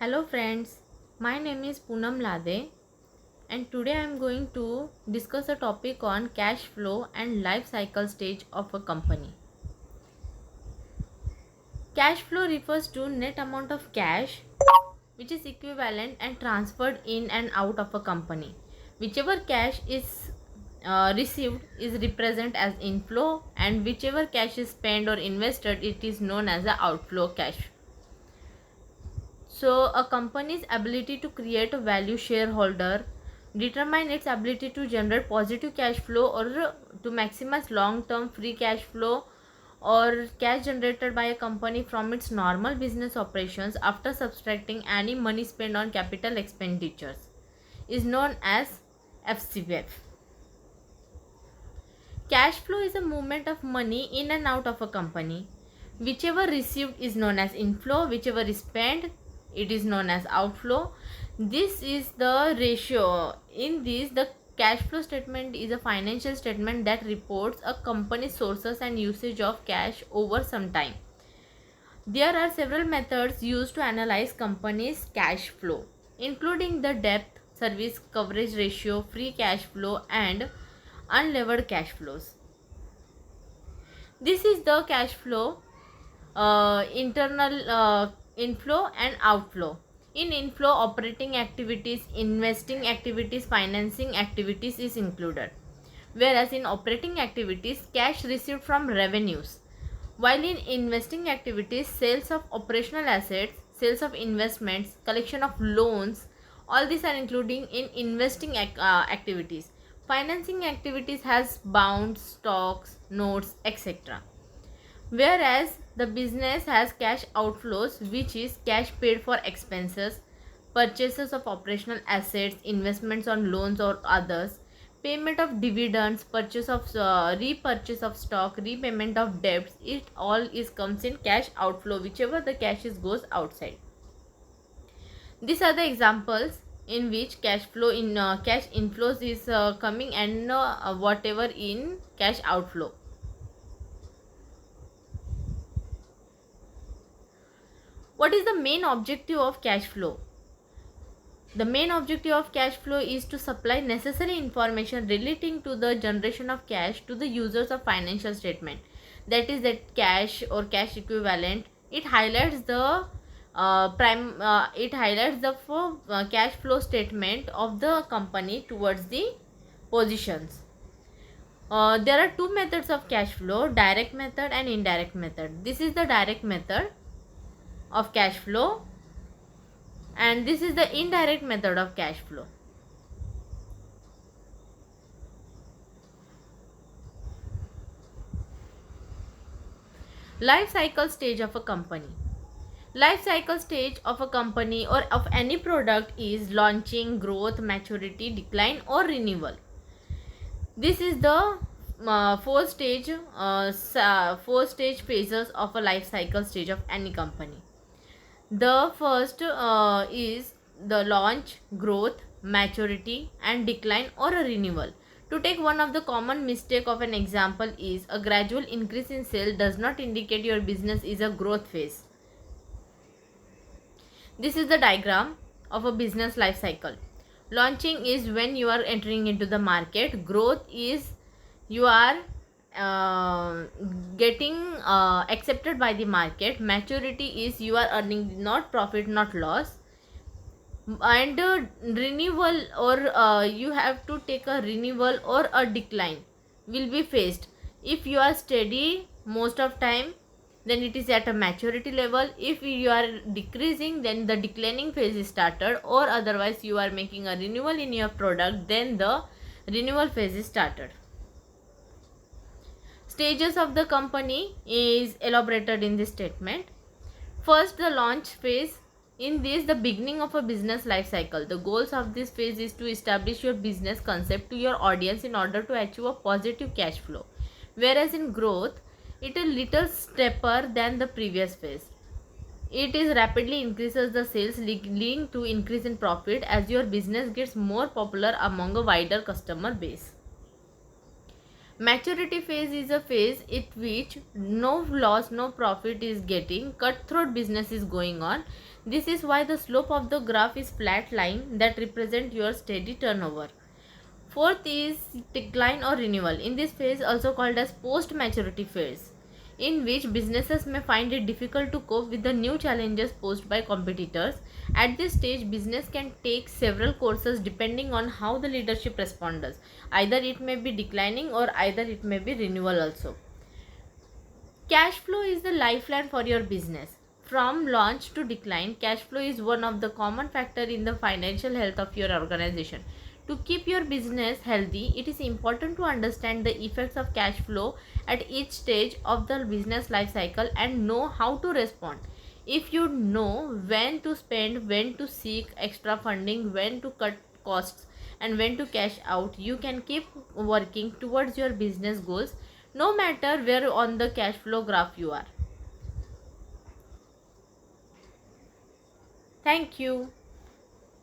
Hello friends, my name is Poonam Lade and today I am going to discuss a topic on cash flow and life cycle stage of a company. Cash flow refers to net amount of cash which is equivalent and transferred in and out of a company. Whichever cash is received is represented as inflow, and whichever cash is spent or invested it is known as the outflow cash. So, a company's ability to create a value shareholder determine its ability to generate positive cash flow or to maximize long-term free cash flow or cash generated by a company from its normal business operations after subtracting any money spent on capital expenditures is known as FCF. Cash flow is a movement of money in and out of a company. Whichever received is known as inflow, whichever is spent it is known as outflow. This is the ratio. In this, the cash flow statement is a financial statement that reports a company's sources and usage of cash over some time. There are several methods used to analyze company's cash flow, including the debt service coverage ratio, free cash flow, and unlevered cash flows. This is the cash flow internal inflow and outflow. In inflow, operating activities, investing activities, financing activities is included, whereas in operating activities, cash received from revenues, while in investing activities, sales of operational assets, sales of investments, collection of loans, all these are including in investing activities. Financing activities has bonds, stocks, notes, etc. Whereas the business has cash outflows, which is cash paid for expenses, purchases of operational assets, investments on loans or others, payment of dividends, purchase of repurchase of stock, repayment of debts. It all is comes in cash outflow, whichever the cash is goes outside. These are the examples in which cash flow in cash inflows is coming, and whatever in cash outflow. What is the main objective of cash flow? The main objective of cash flow is to supply necessary information relating to the generation of cash to the users of financial statement. That is that cash or cash equivalent. It highlights the cash flow statement of the company towards the positions. There are two methods of cash flow: direct method and indirect method. This is the direct method of cash flow, and this is the indirect method of cash flow. Life cycle stage of a company. Life cycle stage of a company or of any product is launching, growth, maturity, decline, or renewal. This is the four stage phases of a life cycle stage of any company. The first is the launch, growth, maturity, and decline or a renewal. To take one of the common mistake of an example is a gradual increase in sale does not indicate your business is a growth phase. This is the diagram of a business life cycle. Launching is when you are entering into the market. Growth is you are getting accepted by the market. Maturity is you are earning not profit not loss. And renewal or you have to take a renewal or a decline will be faced. If you are steady most of time, then it is at a maturity level. If you are decreasing, then the declining phase is started, or otherwise you are making a renewal in your product, then the renewal phase is started. Stages of the company is elaborated in this statement. First, the launch phase. In this, the beginning of a business life cycle. The goals of this phase is to establish your business concept to your audience in order to achieve a positive cash flow. Whereas in growth, it is a little stepper than the previous phase. It is rapidly increases the sales, leading to increase in profit as your business gets more popular among a wider customer base. Maturity phase is a phase in which no loss, no profit is getting, cutthroat business is going on. This is why the slope of the graph is flat line that represent your steady turnover. Fourth is decline or renewal. In this phase, also called as post maturity phase, in which businesses may find it difficult to cope with the new challenges posed by competitors. At this stage, business can take several courses depending on how the leadership responds. Either it may be declining or either it may be renewal also. Cash flow is the lifeline for your business. From launch to decline, cash flow is one of the common factor in the financial health of your organization. To keep your business healthy, it is important to understand the effects of cash flow at each stage of the business life cycle and know how to respond. If you know when to spend, when to seek extra funding, when to cut costs, and when to cash out, you can keep working towards your business goals no matter where on the cash flow graph you are. Thank you.